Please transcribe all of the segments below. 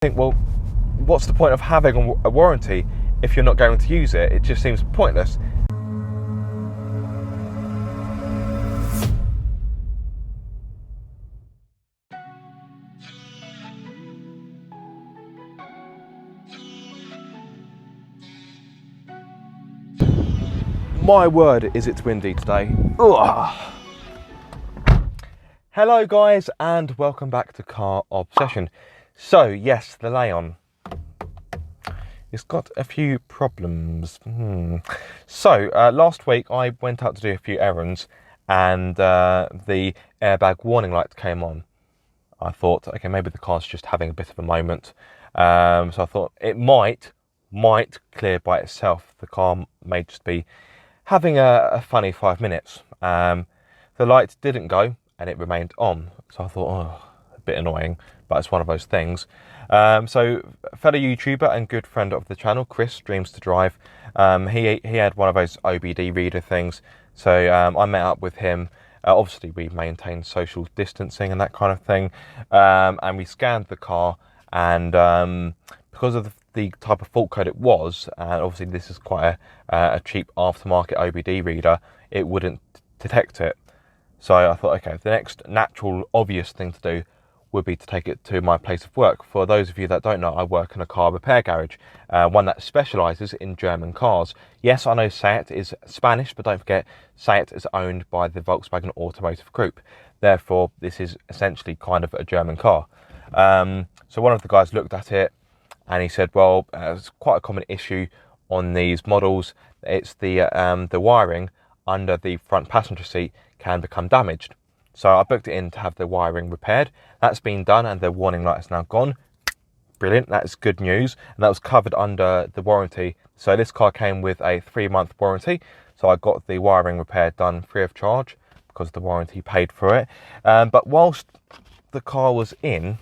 think, well, what's the point of having a warranty if you're not going to use it? It just seems pointless. My word, is it windy today. Ugh. Hello guys, and welcome back to Car Obsession. So yes, the Leon, it's got a few problems. So last week I went out to do a few errands, and the airbag warning light came on. I thought, okay, maybe the car's just having a bit of a moment. So I thought it might clear by itself. The car may just be having a funny 5 minutes. The light didn't go and it remained on. So I thought, oh, a bit annoying, but it's one of those things. So fellow YouTuber and good friend of the channel, Chris Dreams to Drive, he had one of those OBD reader things. So I met up with him. Obviously we maintained social distancing and that kind of thing. And we scanned the car, and because of the type of fault code it was, and obviously this is quite a cheap aftermarket OBD reader, it wouldn't detect it. So I thought, okay, the next natural, obvious thing to do would be to take it to my place of work. For those of you that don't know, I work in a car repair garage, one that specialises in German cars. Yes, I know Seat is Spanish, but don't forget, Seat is owned by the Volkswagen Automotive Group. Therefore, this is essentially kind of a German car. So one of the guys looked at it, and he said, well, it's quite a common issue on these models. It's the wiring under the front passenger seat can become damaged. So I booked it in to have the wiring repaired. That's been done, and the warning light is now gone. Brilliant, that's good news. And that was covered under the warranty. So this car came with a 3-month warranty. So I got the wiring repair done free of charge because the warranty paid for it. But whilst the car was in,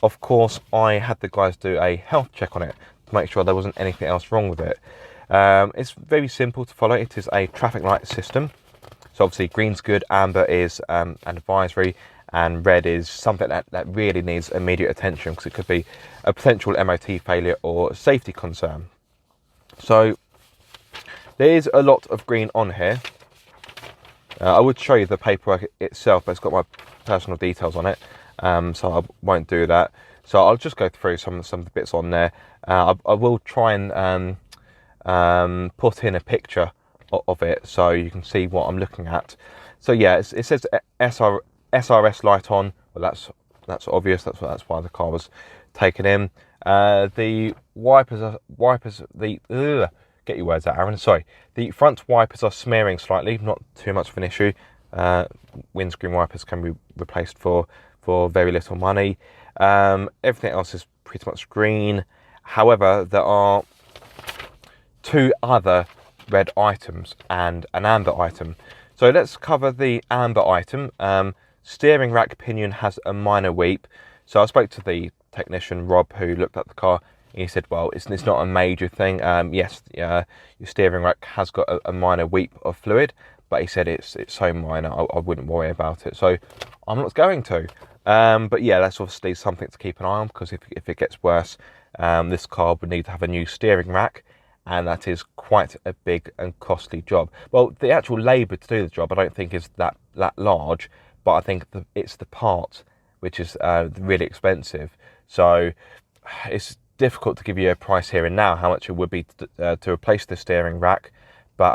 of course, I had the guys do a health check on it to make sure there wasn't anything else wrong with it. It's very simple to follow. It is a traffic light system. So obviously green's good, amber is an advisory, and red is something that really needs immediate attention because it could be a potential MOT failure or safety concern. So there is a lot of green on here. I would show you the paperwork itself, but it's got my personal details on it. So I won't do that. So I'll just go through some of the bits on there. I will try and put in a picture of it so you can see what I'm looking at. So yeah, it says SRS light on. Well, that's obvious. That's why the car was taken in. The wipers. Get your words out, Aaron. Sorry. The front wipers are smearing slightly. Not too much of an issue. Windscreen wipers can be replaced for very little money. Everything else is pretty much green. However, there are 2 other red items and an amber item. So let's cover the amber item. Steering rack pinion has a minor weep. So I spoke to the technician Rob who looked at the car. He said, well, it's not a major thing. Yes, your steering rack has got a minor weep of fluid, but he said it's so minor I wouldn't worry about it. So I'm not going to. But yeah, that's obviously something to keep an eye on, because if it gets worse, this car would need to have a new steering rack, and that is quite a big and costly job. Well, the actual labour to do the job I don't think is that large, but I think it's the part which is really expensive. So it's difficult to give you a price here and now how much it would be to replace the steering rack, but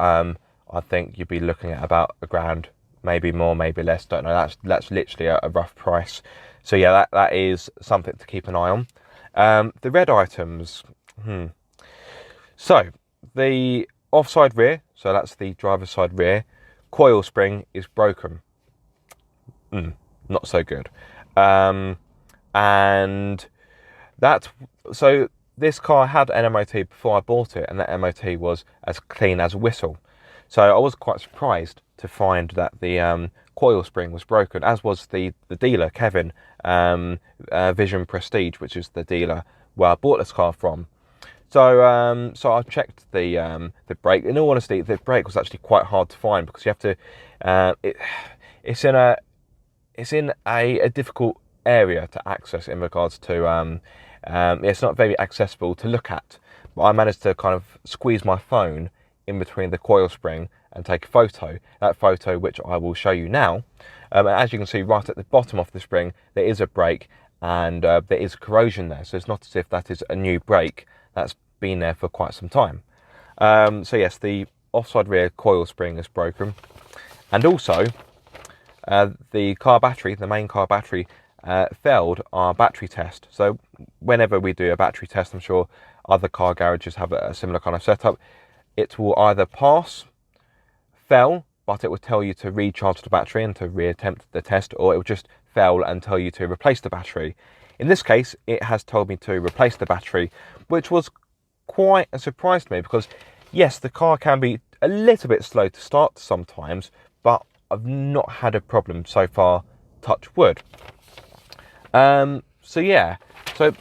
I think you'd be looking at about £1,000, maybe more, maybe less, don't know. That's literally a rough price. So yeah, that is something to keep an eye on. The red items, So the offside rear, so that's the driver's side rear, coil spring is broken. Not so good. And so this car had an MOT before I bought it, and that MOT was as clean as a whistle. So I was quite surprised to find that the coil spring was broken, as was the dealer, Kevin, Vision Prestige, which is the dealer where I bought this car from. So I checked the brake. In all honesty, the brake was actually quite hard to find, because you have to. It's in a difficult area to access in regards to It's not very accessible to look at, but I managed to kind of squeeze my phone in between the coil spring and take a photo. That photo, which I will show you now. As you can see, right at the bottom of the spring, there is a break, and there is corrosion there. So it's not as if that is a new break. That's been there for quite some time. So yes, the offside rear coil spring is broken, and also the car battery, the main car battery, failed our battery test. So whenever we do a battery test, I'm sure other car garages have a similar kind of setup. It will either pass, fail, but it will tell you to recharge the battery and to reattempt the test, or it will just fail and tell you to replace the battery. In this case, it has told me to replace the battery, which was quite a surprise to me, because yes, the car can be a little bit slow to start sometimes, but I've not had a problem so far, touch wood. So yeah, so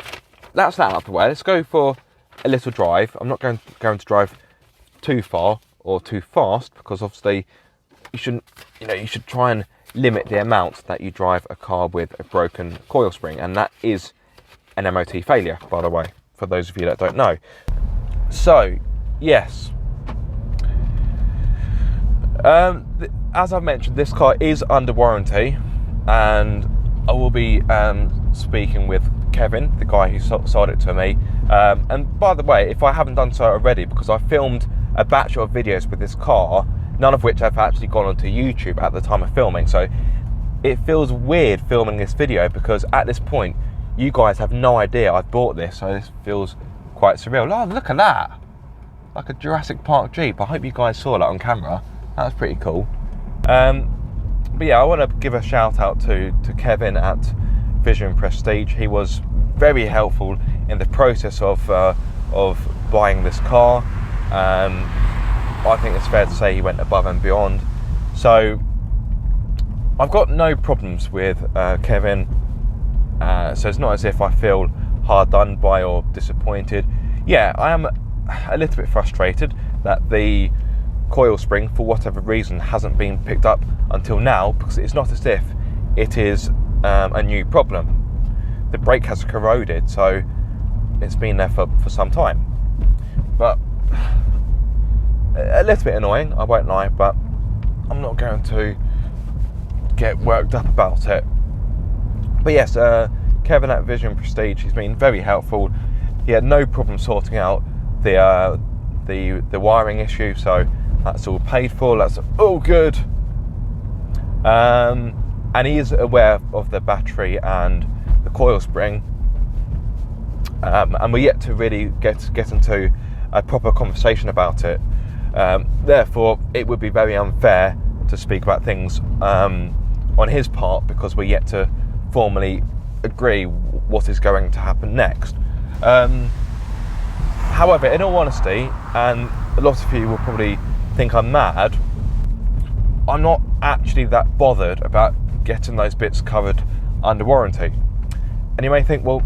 that's that out of the way. Let's go for a little drive. I'm not going to drive too far or too fast, because obviously you shouldn't, you should try and limit the amount that you drive a car with a broken coil spring, and that is an MOT failure, by the way, for those of you that don't know. So yes, as I've mentioned, this car is under warranty, and I will be speaking with Kevin, the guy who sold it to me. And by the way, if I haven't done so already, because I filmed a batch of videos with this car, none of which have actually gone onto YouTube at the time of filming. So it feels weird filming this video, because at this point, you guys have no idea I've bought this. So this feels quite surreal. Oh, look at that. Like a Jurassic Park Jeep. I hope you guys saw that on camera. That was pretty cool. But yeah, I want to give a shout out to Kevin at Vision Prestige. He was very helpful in the process of buying this car. I think it's fair to say he went above and beyond. So I've got no problems with Kevin. So it's not as if I feel hard done by or disappointed. Yeah, I am a little bit frustrated that the coil spring, for whatever reason, hasn't been picked up until now, because it's not as if it is a new problem. The brake has corroded, so it's been there for some time. But a little bit annoying, I won't lie, but I'm not going to get worked up about it. But yes, Kevin at Vision Prestige, he's been very helpful. He had no problem sorting out the wiring issue, so that's all paid for. That's all good. And he is aware of the battery and the coil spring, and we're yet to really get into a proper conversation about it. Therefore, it would be very unfair to speak about things on his part, because we're yet to formally agree what is going to happen next. However, in all honesty, and a lot of you will probably think I'm mad, I'm not actually that bothered about getting those bits covered under warranty. And you may think, well,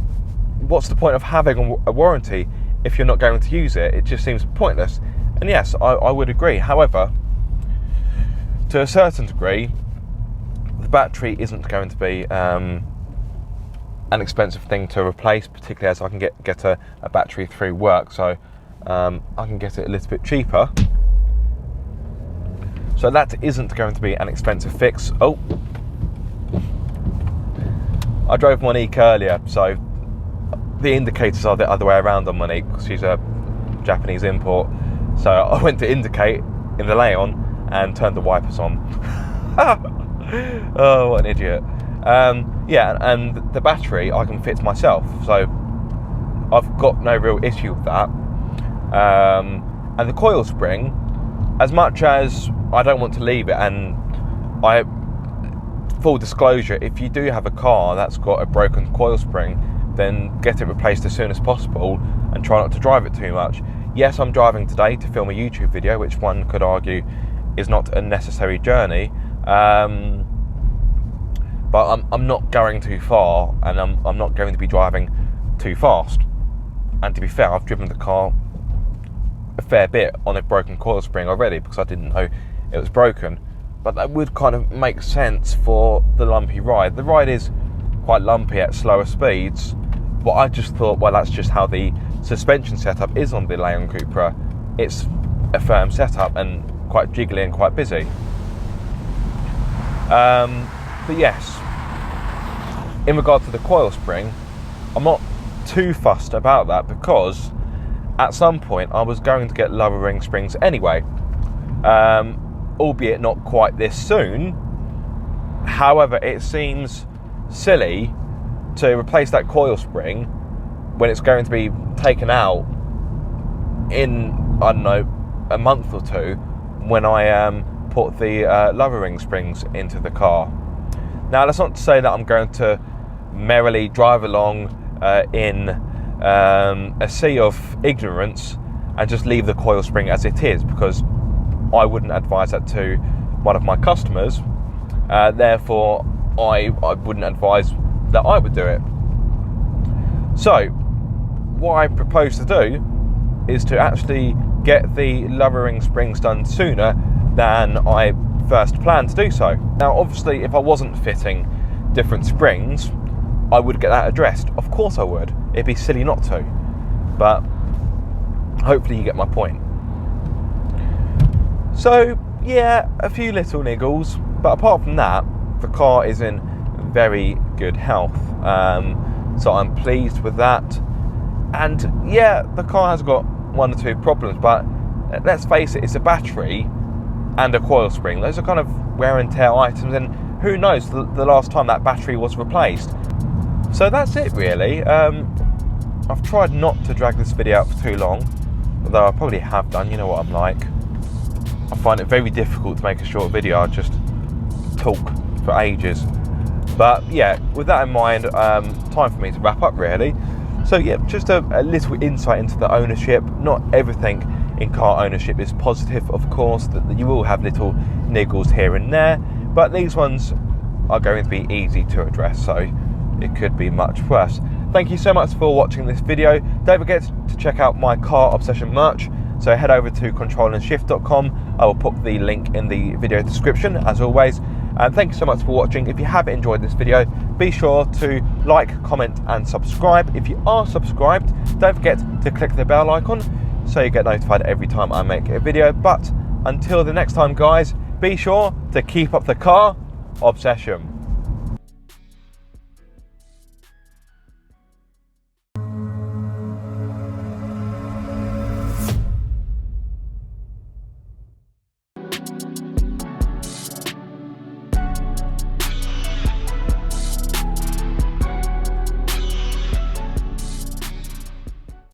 what's the point of having a warranty if you're not going to use it? It just seems pointless. And yes, I would agree. However, to a certain degree, the battery isn't going to be an expensive thing to replace, particularly as I can get a battery through work, so I can get it a little bit cheaper. So that isn't going to be an expensive fix. Oh, I drove Monique earlier, so the indicators are the other way around on Monique, because she's a Japanese import. So I went to indicate in the lay-on and turned the wipers on. Oh, what an idiot. Yeah, and the battery I can fit myself, so I've got no real issue with that. And the coil spring, as much as I don't want to leave it, and full disclosure, if you do have a car that's got a broken coil spring, then get it replaced as soon as possible and try not to drive it too much. Yes, I'm driving today to film a YouTube video, which one could argue is not a necessary journey, but I'm not going too far, and I'm not going to be driving too fast. And to be fair, I've driven the car a fair bit on a broken coil spring already, because I didn't know it was broken. But that would kind of make sense for the lumpy ride. The ride is quite lumpy at slower speeds, But I just thought, well, that's just how the suspension setup is on the Leon Cupra. It's a firm setup and quite jiggly and quite busy. But yes, in regard to the coil spring, I'm not too fussed about that, because at some point I was going to get lower ring springs anyway, albeit not quite this soon. However, it seems silly to replace that coil spring when it's going to be taken out in, I don't know, a month or two, when I put the lower ring springs into the car. Now, that's not to say that I'm going to merrily drive along in a sea of ignorance and just leave the coil spring as it is, because I wouldn't advise that to one of my customers. Therefore, I wouldn't advise that I would do it. So, what I propose to do is to actually get the lower ring springs done sooner than I first planned to do so. Now, obviously, if I wasn't fitting different springs, I would get that addressed. Of course I would. It'd be silly not to. But hopefully you get my point. So, yeah, a few little niggles, but apart from that, the car is in very good health. So I'm pleased with that. And yeah, the car has got one or two problems, but let's face it, it's a battery and a coil spring. Those are kind of wear and tear items, and who knows the last time that battery was replaced. So that's it really. I've tried not to drag this video out for too long, although I probably have done. You know what I'm like. I find it very difficult to make a short video. I just talk for ages. But yeah, with that in mind, time for me to wrap up really. So yeah, just a little insight into the ownership. Not everything in car ownership is positive, of course, that you will have little niggles here and there, but these ones are going to be easy to address, so it could be much worse. Thank you so much for watching this video. Don't forget to check out my Car Obsession merch, so head over to controlandshift.com. I will put the link in the video description as always. And thank you so much for watching. If you have enjoyed this video, be sure to like, comment and subscribe. If you are subscribed, don't forget to click the bell icon so you get notified every time I make a video. But until the next time guys, be sure to keep up the car obsession.